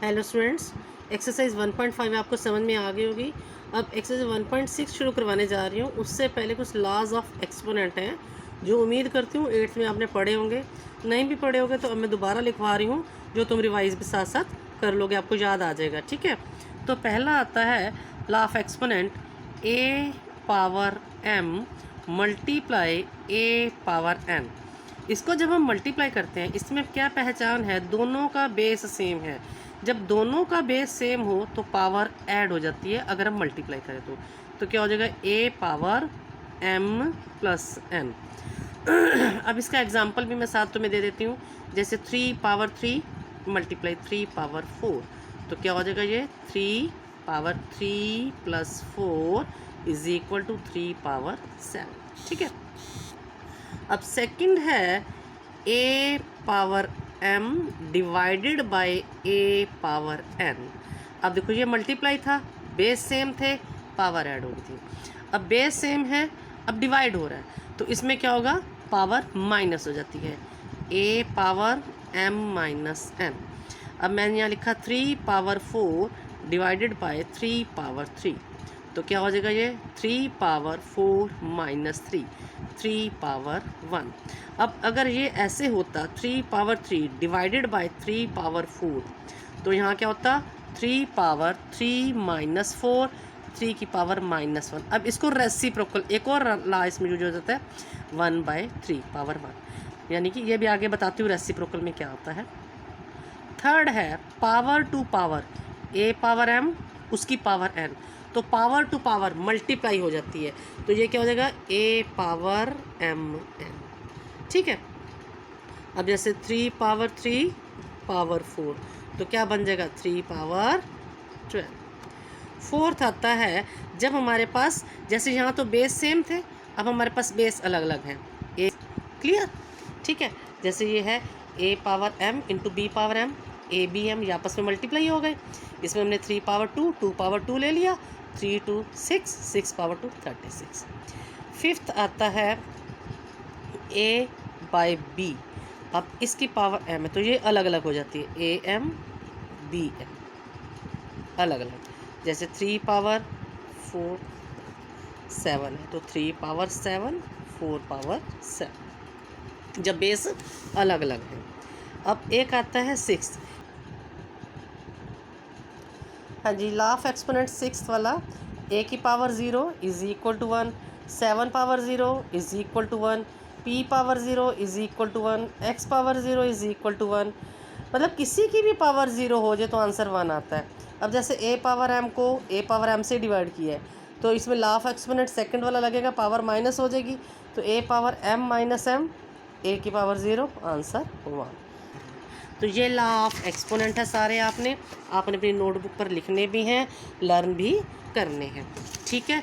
Hello students, exercise 1.5 आपको समझ में आ गई होगी। अब एक्सरसाइज 1.6 शुरू करवाने जा रही हूँ। उससे पहले कुछ लॉज ऑफ एक्सपोनेंट हैं जो उम्मीद करती हूँ 8th में आपने पढ़े होंगे। नहीं भी पढ़े होंगे तो अब मैं दोबारा लिखवा रही हूँ, जो तुम रिवाइज भी साथ साथ कर लोगे, आपको याद आ जाएगा। ठीक है, तो पहला आता है law of exponent a power m multiply a power n. इसको जब हम मल्टीप्लाई करते हैं, इसमें क्या पहचान है, दोनों का बेस सेम है। जब दोनों का बेस सेम हो तो पावर ऐड हो जाती है। अगर हम मल्टीप्लाई करें तो क्या हो जाएगा, ए पावर एम प्लस एन। अब इसका एग्जांपल भी मैं साथ तुम्हें दे देती हूँ। जैसे 3 पावर 3 मल्टीप्लाई 3 पावर 4, तो क्या हो जाएगा, ये 3 power 3 plus 4 is equal to 3 power 7। ठीक है, अब सेकंड है A power M divided by A power N. अब देखो ये मल्टीप्लाई था, बेस सेम थे, पावर ऐड हो गई थी। अब बेस सेम है, अब डिवाइड हो रहा है, तो इसमें क्या होगा, पावर माइनस हो जाती है, A power M minus N. अब मैंने यहाँ लिखा 3 पावर 4 डिवाइडेड बाय 3 पावर 3, तो क्या हो जाएगा, ये 3 पावर 4 माइनस 3 पावर 1। अब अगर ये ऐसे होता 3 पावर 3 डिवाइडेड बाय 3 पावर 4, तो यहाँ क्या होता 3 पावर 3 माइनस 4, 3 की पावर माइनस 1। अब इसको रेसिप्रोकल एक और ला इसमें यूज हो जाता है, 1/3 पावर 1, यानी कि ये भी आगे बताती हूँ रेसिप्रोकल में क्या होता है। थर्ड है power to power, a power m उसकी पावर एन, तो पावर टू पावर मल्टीप्लाई हो जाती है, तो ये क्या हो जाएगा, ए पावर एम एन। ठीक है, अब जैसे 3 पावर 3 पावर 4, तो क्या बन जाएगा, 3 पावर 12। फोर्थ आता है जब हमारे पास, जैसे यहाँ तो बेस सेम थे, अब हमारे पास बेस अलग अलग हैं। ए क्लियर, ठीक है, जैसे ये है A power M into B power M, A B M ये आपस में मल्टीप्लाई हो गए। इसमें हमने 3 पावर 2 2 पावर 2 ले लिया, 3 2 6 6 पावर 2 36। फिफ्थ आता है ए बाय बी, अब इसकी पावर एम है तो ये अलग अलग हो जाती है, ए एम बी एम अलग अलग। जैसे 3 पावर 4 7 है, तो 3 पावर 7 4 पावर 7, जब बेस अलग अलग है। अब एक आता है 6। हाँ जी, लॉ ऑफ एक्सपोनेंट 6 वाला, ए की power 0 is equal to 1, 7 power 0 is equal to 1, P power 0 is equal to 1, x power 0 is equal to 1। मतलब किसी की भी पावर 0 हो जाए तो आंसर 1 आता है। अब जैसे ए पावर एम को ए पावर एम से डिवाइड किया है, तो इसमें लॉ ऑफ एक्सपोनेंट सेकंड वाला लगेगा, पावर माइनस हो जाएगी, तो ए पावर एम माइनस एम, ए की पावर 0, आंसर 1। तो ये लॉ ऑफ एक्सपोनेंट है सारे, आपने अपनी नोटबुक पर लिखने भी हैं, लर्न भी करने हैं। ठीक है,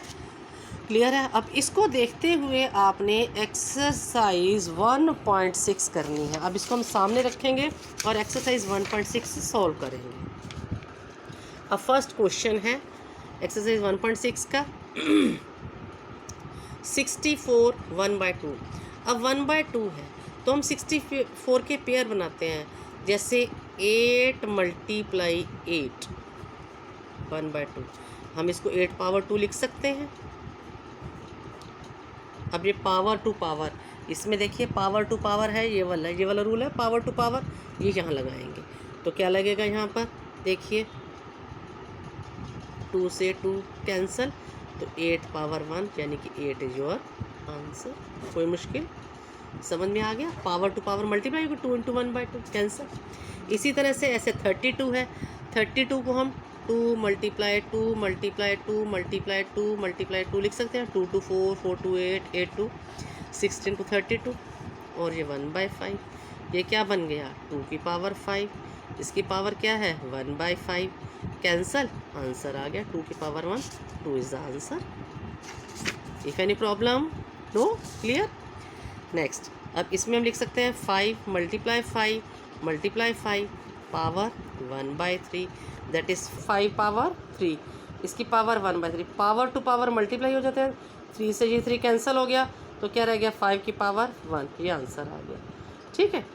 क्लियर है। अब इसको देखते हुए आपने एक्सरसाइज 1.6 करनी है। अब इसको हम सामने रखेंगे और एक्सरसाइज 1.6 सॉल्व करेंगे। अब फर्स्ट क्वेश्चन है एक्सरसाइज 1.6 का 64 1/2। अब 1/2 है तो हम 64 के पेयर बनाते हैं, जैसे 8 मल्टीप्लाई 8 1/2, हम इसको 8 पावर 2 लिख सकते हैं। अब ये पावर टू पावर, इसमें देखिए पावर टू पावर है, ये वाला रूल है, पावर टू पावर ये यहाँ लगाएंगे, तो क्या लगेगा यहाँ पर, देखिए 2 से 2 कैंसिल, तो 8 पावर 1 यानी कि 8 इज योर आंसर। कोई मुश्किल, समझ में आ गया। पावर टू पावर मल्टीप्लाई होगा, 2 इंटू 1/2 कैंसिल। इसी तरह से ऐसे 32 है, 32 को हम 2 मल्टीप्लाई 2 मल्टीप्लाई 2 मल्टीप्लाई 2 मल्टीप्लाई 2 लिख सकते हैं, 2 to 4 4 to 8 8 to 16 to 32, और ये 1/5, ये क्या बन गया, 2 की पावर 5, इसकी पावर क्या है 1/5 कैंसल, आंसर आ गया 2 की power 1, 2 is the answer. If any problem, no, clear. Next, अब इसमें हम लिख सकते हैं 5 multiply 5 multiply 5 power 1/3, that is 5 power 3, इसकी power 1/3, power to power multiply हो जाते हैं, 3 से ये 3 कैंसिल हो गया, तो क्या रह गया 5 की पावर 1, ये आंसर आ गया। ठीक है,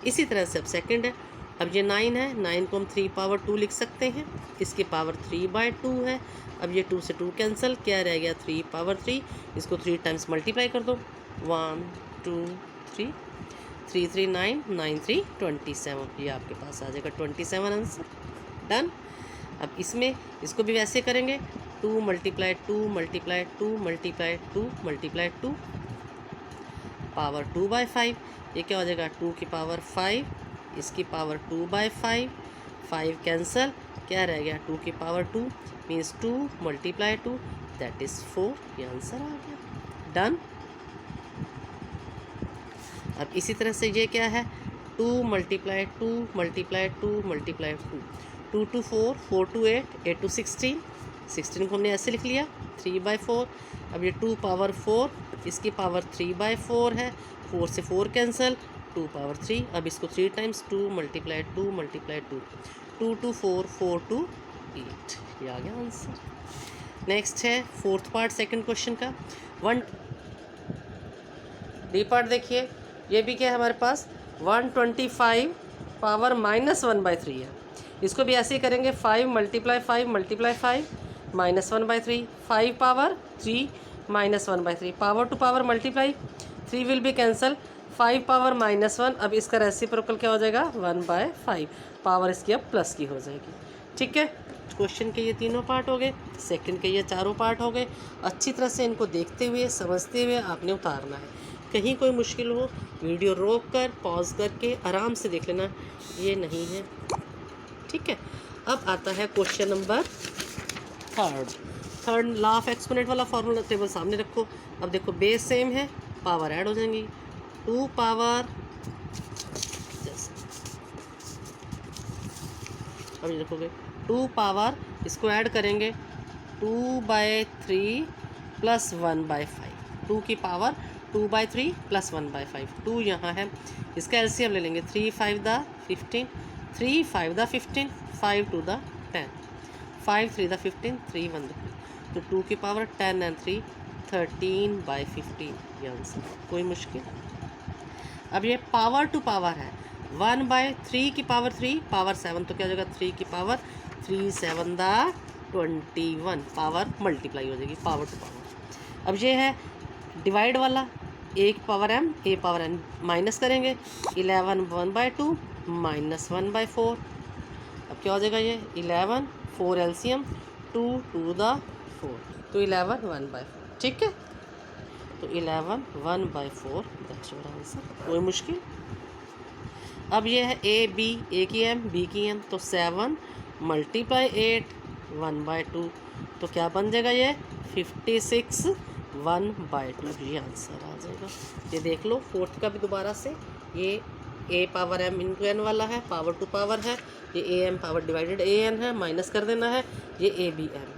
इसी तरह से अब सेकंड है अब ये 9 है, 9 को हम 3 पावर 2 लिख सकते हैं, इसकी पावर 3/2 है। अब ये 2 से 2 कैंसिल, क्या रह गया 3 पावर 3, इसको 3 टाइम्स मल्टीप्लाई कर दो, 1 2 3, 3 3 9, 9 3 27, ये आपके पास आ जाएगा 27 आंसर। डन। अब इसमें इसको भी वैसे करेंगे, 2 × 2 × 2 × 2 × 2 पावर 2/5, ये क्या हो जाएगा 2 की पावर 5, इसकी पावर 2/5, 5 कैंसल, क्या रह गया 2 की पावर 2 मीन्स 2 × 2 दैट इज़ 4, ये आंसर आ गया। डन। अब इसी तरह से ये क्या है 2 × 2 × 2 × 2, 2 to 4, 4 to 8, 8 to 16, 16 को हमने ऐसे लिख लिया 3/4। अब ये 2 पावर 4, इसकी पावर 3/4 है, 4 से 4 कैंसल, 2 पावर 3। अब इसको 3 टाइम्स 2 × 2 × 2, 2 to 4, 4 to 8, ये आ गया आंसर। नेक्स्ट है फोर्थ पार्ट सेकंड क्वेश्चन का। 1 डी पार्ट देखिए, ये भी क्या है हमारे पास 125 पावर -1/3 है। इसको भी ऐसे ही करेंगे 5 × 5 × 5 -1/3, 5 power 3 -1/3, power to power multiply, 3 will be cancel, 5 power -1, अब इसका रेसिप्रोकल क्या हो जाएगा 1/5, पावर इसकी अब प्लस की हो जाएगी। ठीक है, क्वेश्चन के ये तीनों पार्ट हो गए, सेकंड के ये चारों पार्ट हो गए। अच्छी तरह से इनको देखते हुए समझते हुए आपने उतारना है। कहीं कोई मुश्किल हो वीडियो रोक कर पॉज करके आराम से देख लेना, ये नहीं है। ठीक है, अब आता है question number third law of exponent वाला फॉर्मूला टेबल सामने रखो। अब देखो बेस सेम है, पावर ऐड हो जाएंगी, 2 पावर, अब ये देखोगे 2 पावर, इसको ऐड करेंगे 2/3 + 1/5, 2 की पावर 2/3 + 1/5, 2 यहाँ है, इसका एलसीएम ले लेंगे, 3 5 दा 15, 3 5 दा 15, 5 2 दा 10, 5 3 दा 15, 3 1 दा 15, तो 2 की पावर 10 and 3 13/15, ये आंसर। कोई मुश्किल। अब ये पावर टू पावर है, 1/3 की पावर 3 पावर 7, तो क्या हो जाएगा 3 की पावर 3 7 दा 21, पावर मल्टीप्लाई हो जाएगी पावर टू पावर। अब ये है डिवाइड वाला, a power m a power n minus करेंगे, 11 1/2 -1/4, अब क्या हो जाएगा ये 11, 4 एलसीएम, 2 2 दा 4, तो 11 1/4। ठीक है, तो 11 1/4 दैट्स योर आंसर। कोई मुश्किल। अब ये है a b, a की m b की m, तो 7 × 8 1/2, तो क्या बन जाएगा ये 56 1/2, ये आंसर आ जाएगा। ये देख लो फोर्थ का भी दोबारा से, ये a पावर m × n वाला है, पावर टू पावर है, ये a m power divided a n है, माइनस कर देना है, ये a b m।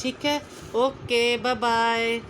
ठीक है, ओके बाय बाय।